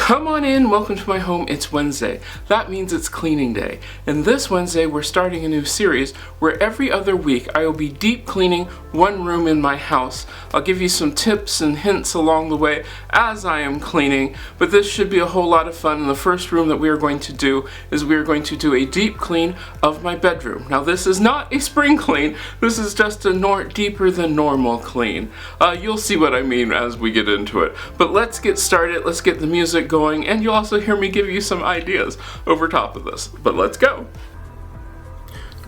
Come on in, welcome to my home. It's Wednesday. That means it's cleaning day. And this Wednesday we're starting a new series where every other week I will be deep cleaning one room in my house. I'll give you some tips and hints along the way as I am cleaning, but this should be a whole lot of fun. And the first room that we are going to do is we are going to do a deep clean of my bedroom. Now this is not a spring clean, this is just a deeper than normal clean. You'll see what I mean as we get into it. But let's get started, let's get the music going, and you'll also hear me give you some ideas over top of this. But let's go!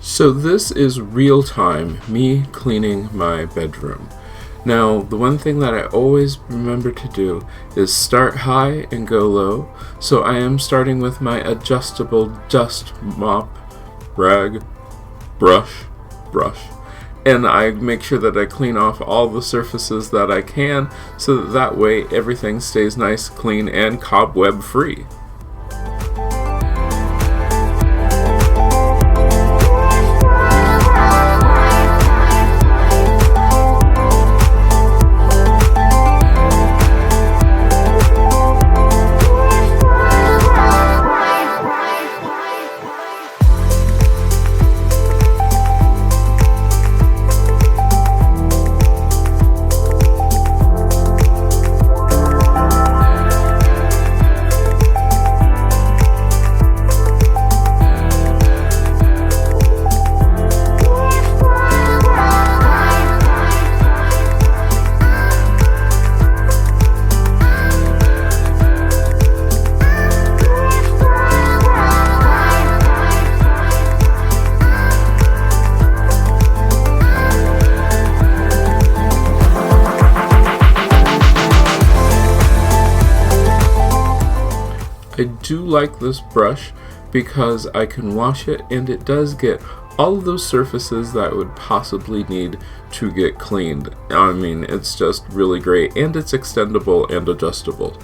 So this is real time, me cleaning my bedroom. Now, the one thing that I always remember to do is start high and go low. So I am starting with my adjustable dust mop, rag, brush, and I make sure that I clean off all the surfaces that I can so that way everything stays nice, clean, and cobweb free. I do like this brush because I can wash it and it does get all of those surfaces that would possibly need to get cleaned. I mean, it's just really great, and it's extendable and adjustable.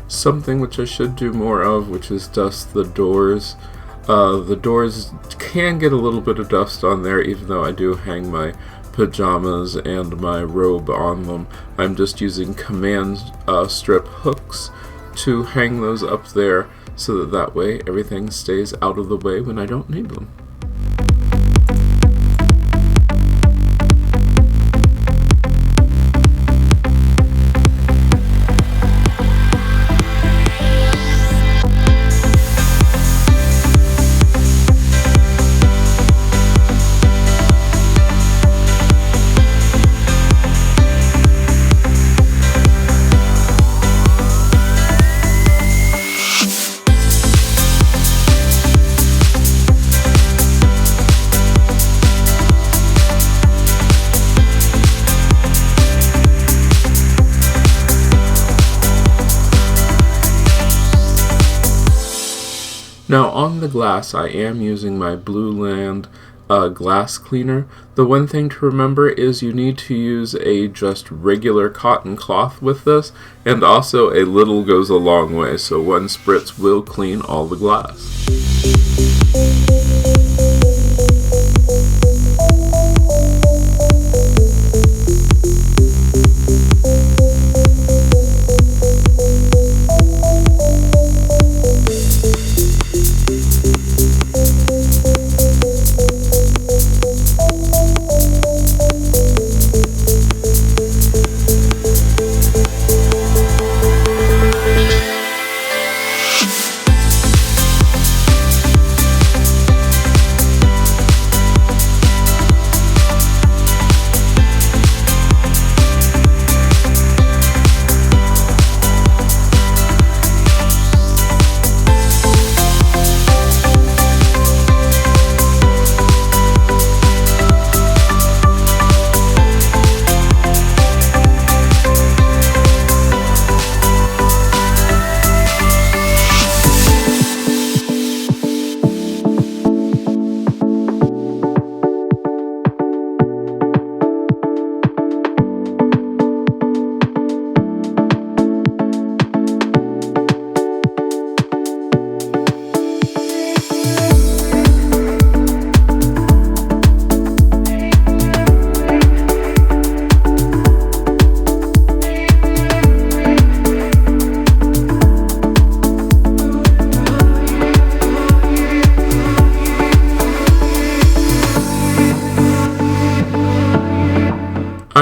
Something which I should do more of, which is dust the doors. The doors can get a little bit of dust on there, even though I do hang my pajamas and my robe on them. I'm just using command strip hooks to hang those up there so that way everything stays out of the way when I don't need them. Now on the glass, I am using my Blue Land glass cleaner. The one thing to remember is you need to use a just regular cotton cloth with this, and also a little goes a long way, so one spritz will clean all the glass.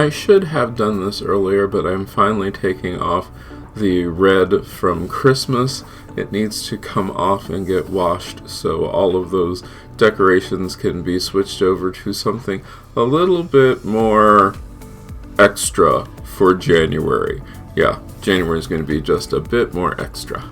I should have done this earlier, but I'm finally taking off the red from Christmas. It needs to come off and get washed so all of those decorations can be switched over to something a little bit more extra for January. Yeah, January is going to be just a bit more extra.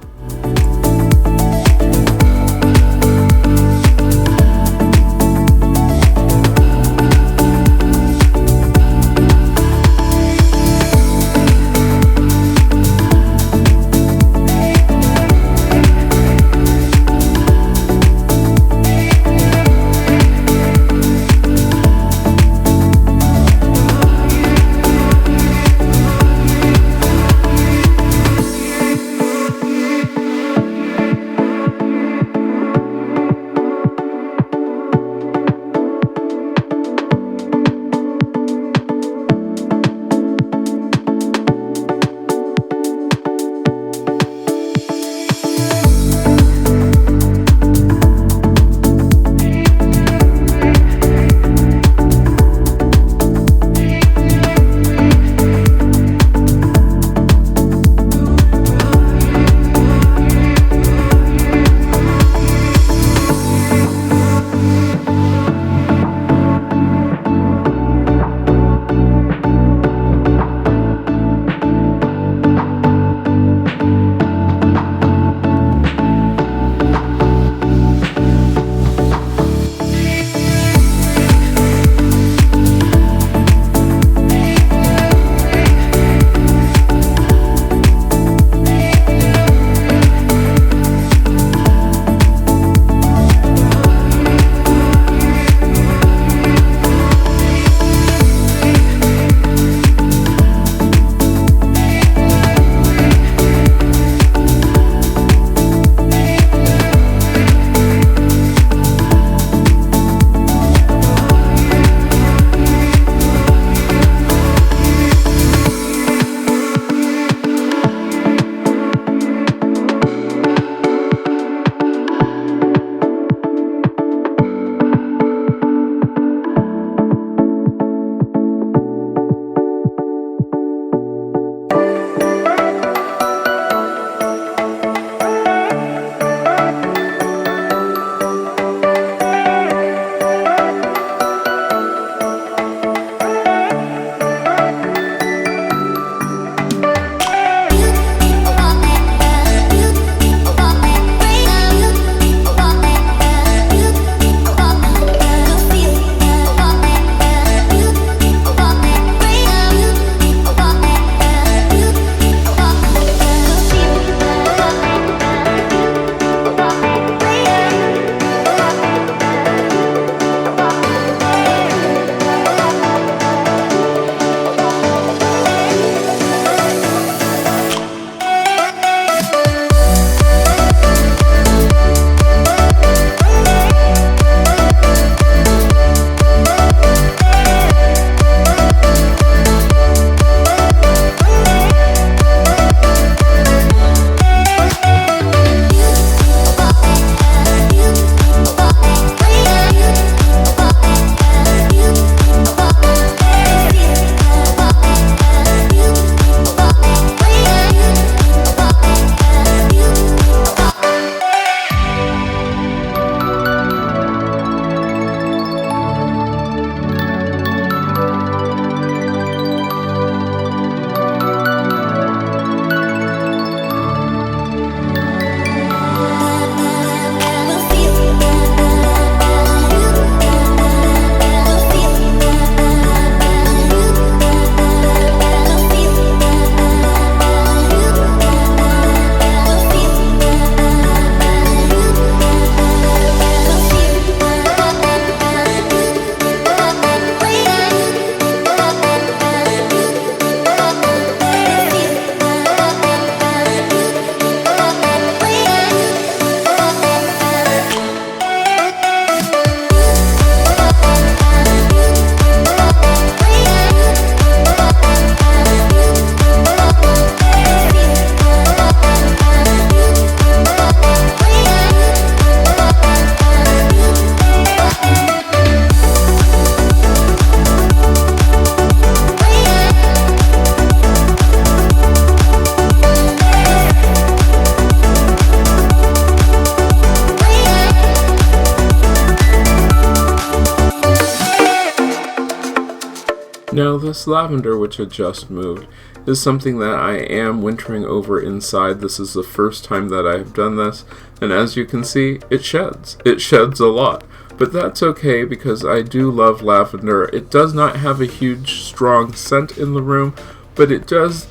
Now this lavender, which I just moved, is something that I am wintering over inside. This is the first time that I have done this, and as you can see, it sheds. It sheds a lot. But that's okay because I do love lavender. It does not have a huge, strong scent in the room, but it does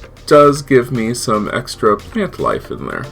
give me some extra plant life in there.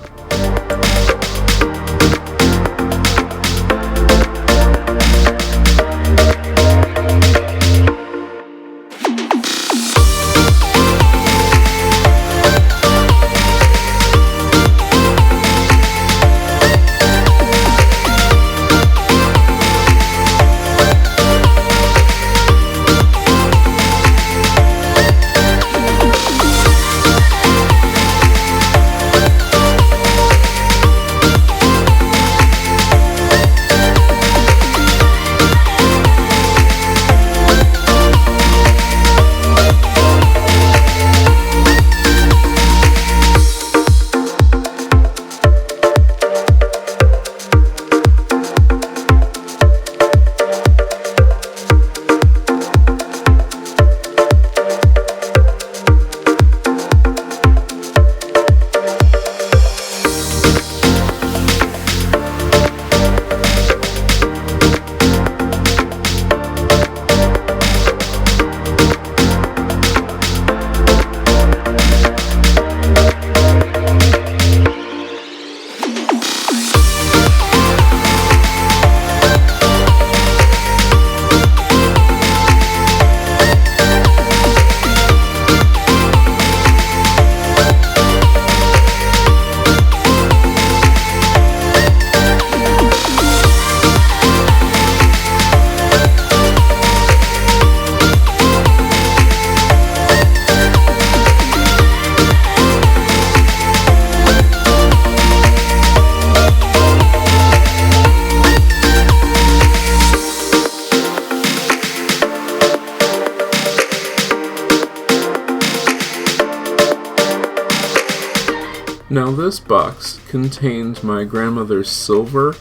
Now this box contained my grandmother's silver.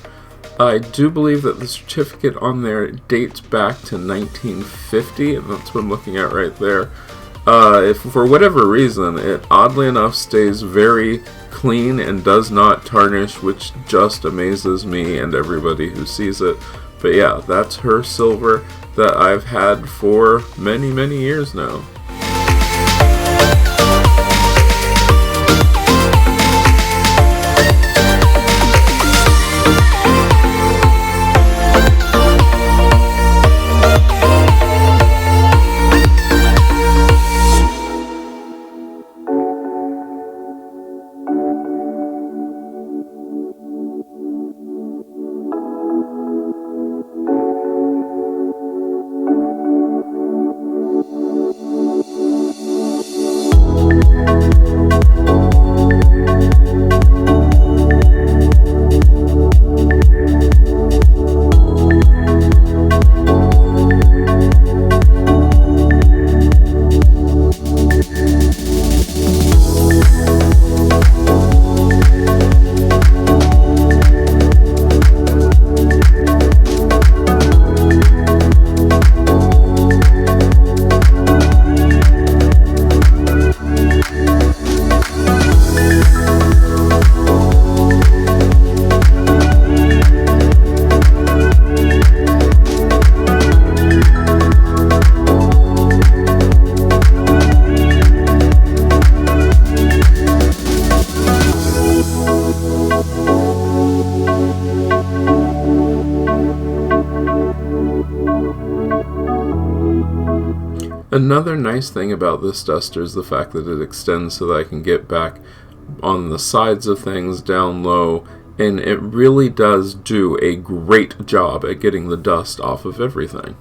I do believe that the certificate on there dates back to 1950, and that's what I'm looking at right there. If for whatever reason, it oddly enough stays very clean and does not tarnish, which just amazes me and everybody who sees it. But yeah, that's her silver that I've had for many, many years now. Another nice thing about this duster is the fact that it extends so that I can get back on the sides of things down low, and it really does do a great job at getting the dust off of everything.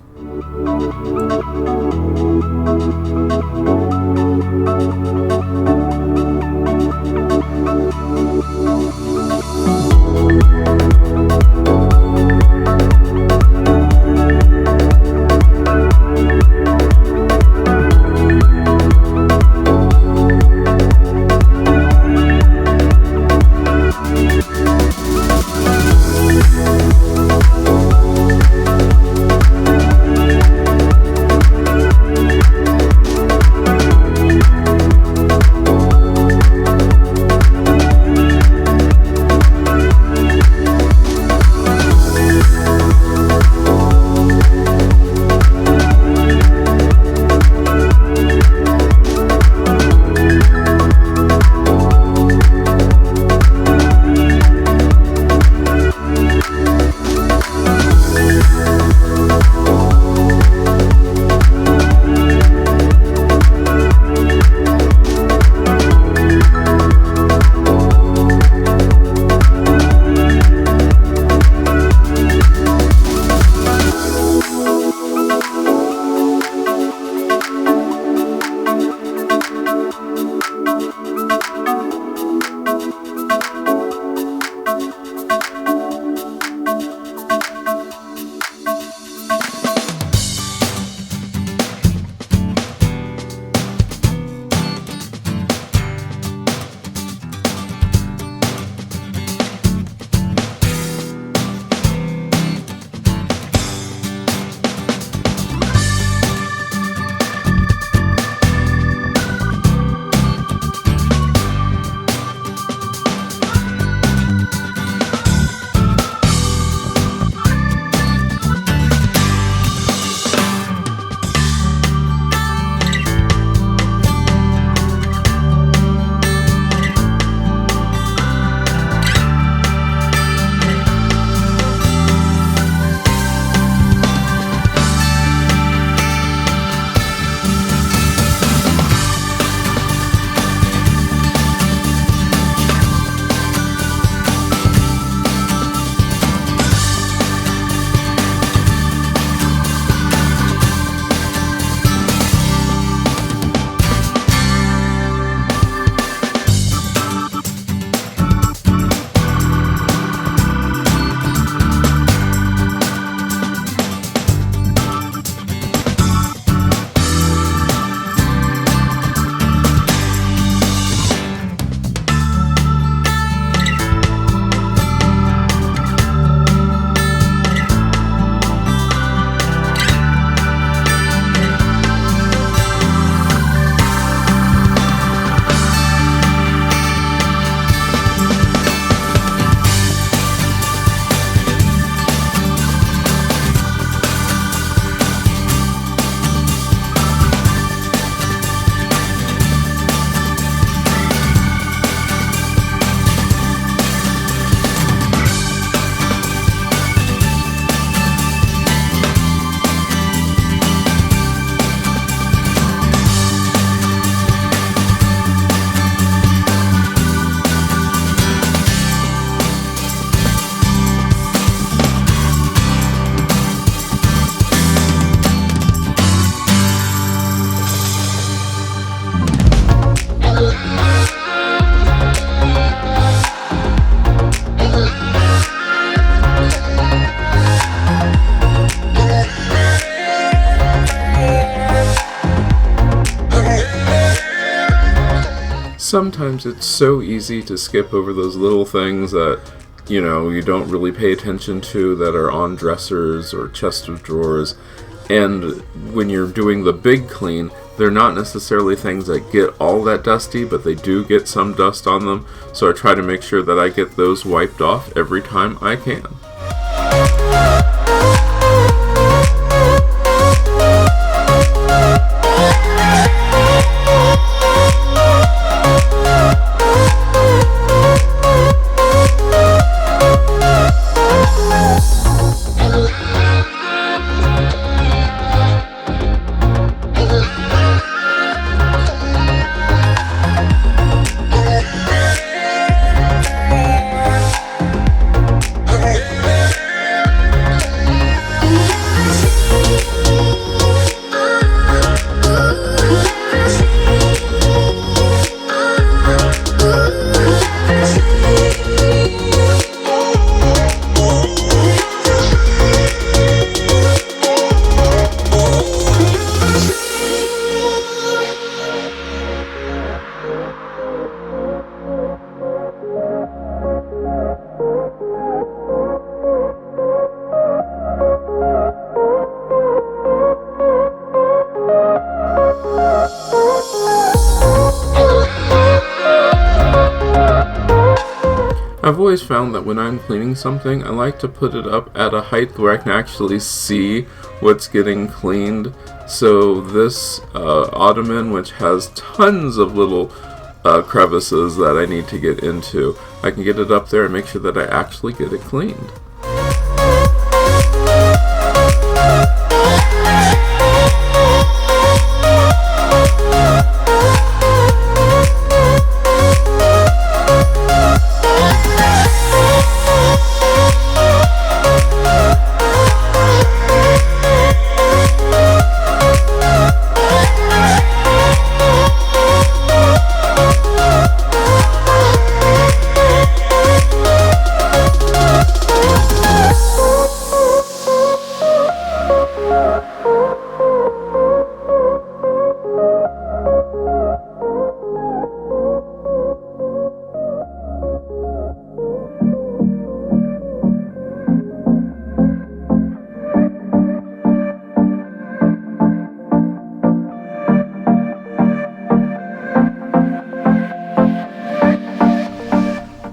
sometimes it's so easy to skip over those little things that, you don't really pay attention to, that are on dressers or chest of drawers. And when you're doing the big clean, they're not necessarily things that get all that dusty, but they do get some dust on them. So I try to make sure that I get those wiped off every time I can. I've always found that when I'm cleaning something, I like to put it up at a height where I can actually see what's getting cleaned. So this ottoman, which has tons of little crevices that I need to get into, I can get it up there and make sure that I actually get it cleaned.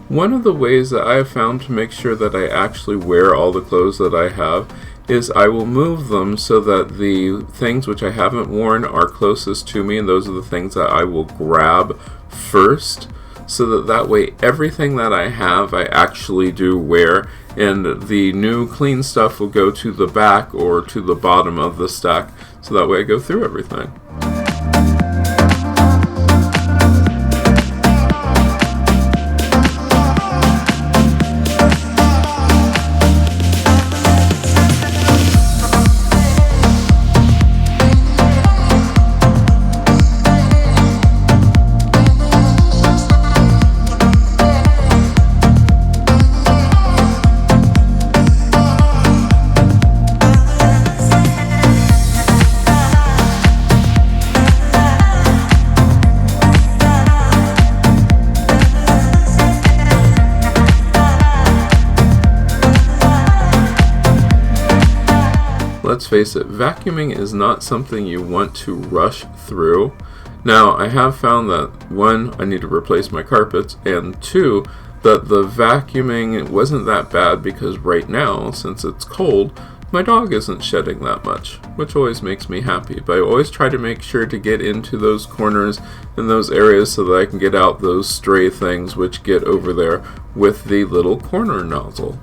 One of the ways that I have found to make sure that I actually wear all the clothes that I have is I will move them so that the things which I haven't worn are closest to me, and those are the things that I will grab first, so that way everything that I have I actually do wear, and the new clean stuff will go to the back or to the bottom of the stack, so that way I go through everything. Let's face it, vacuuming is not something you want to rush through. Now, I have found that, one, I need to replace my carpets, and two, that the vacuuming wasn't that bad because right now, since it's cold, my dog isn't shedding that much, which always makes me happy. But I always try to make sure to get into those corners and those areas so that I can get out those stray things which get over there with the little corner nozzle.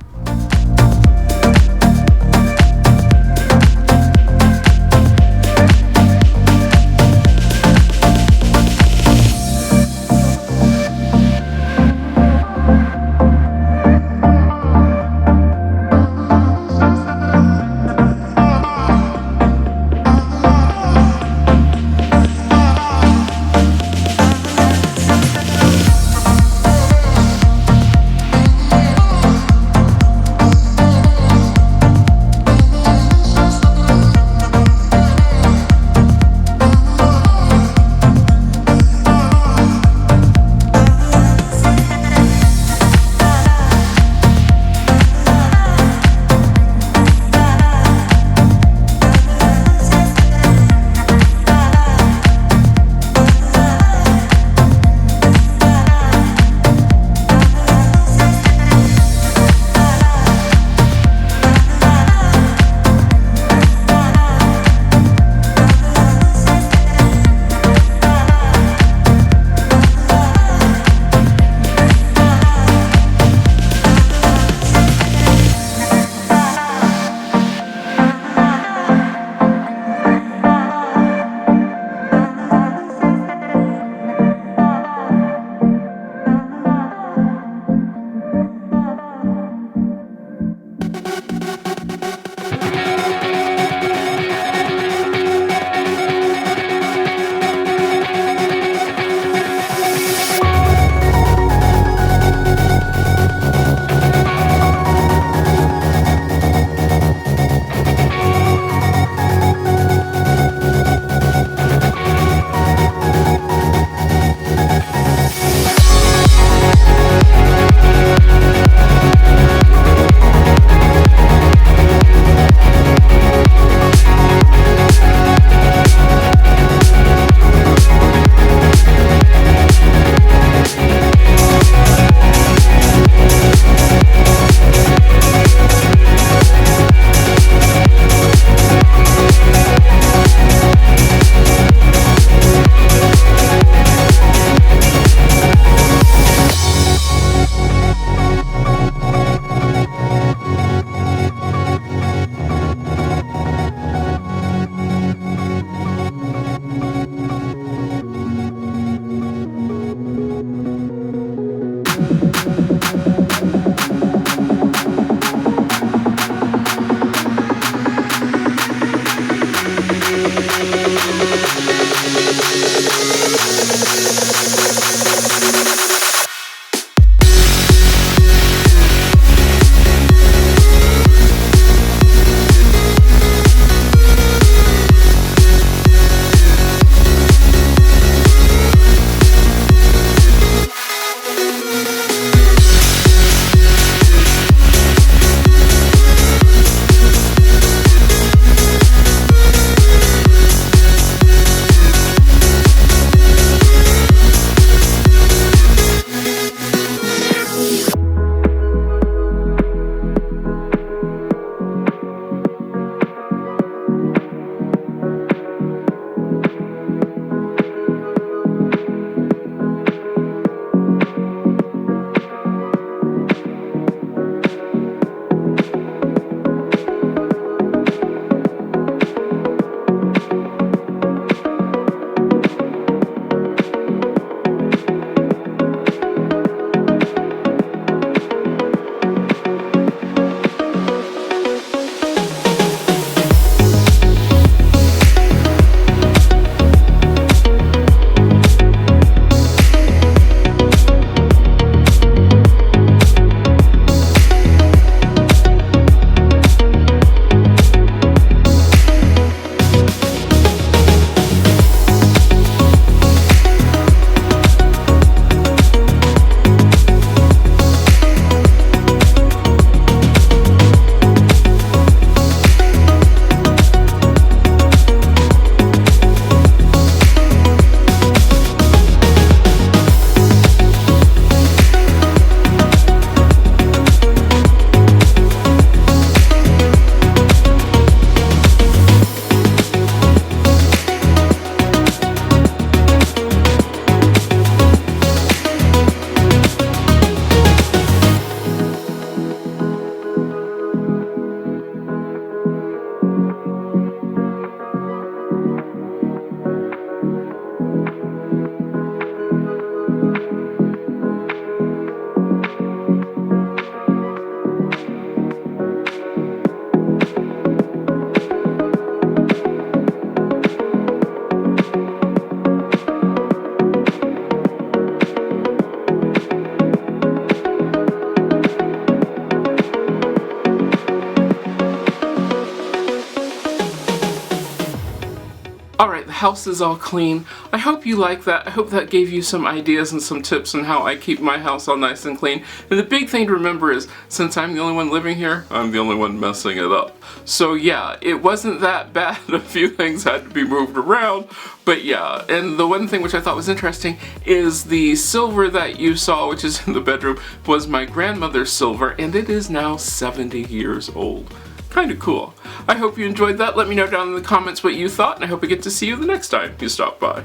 house is all clean. I hope you like that. I hope that gave you some ideas and some tips on how I keep my house all nice and clean. And the big thing to remember is, since I'm the only one living here, I'm the only one messing it up. So yeah, it wasn't that bad. A few things had to be moved around, but yeah. And the one thing which I thought was interesting is the silver that you saw, which is in the bedroom, was my grandmother's silver, and it is now 70 years old. Kind of cool. I hope you enjoyed that. Let me know down in the comments what you thought, and I hope I get to see you the next time you stop by.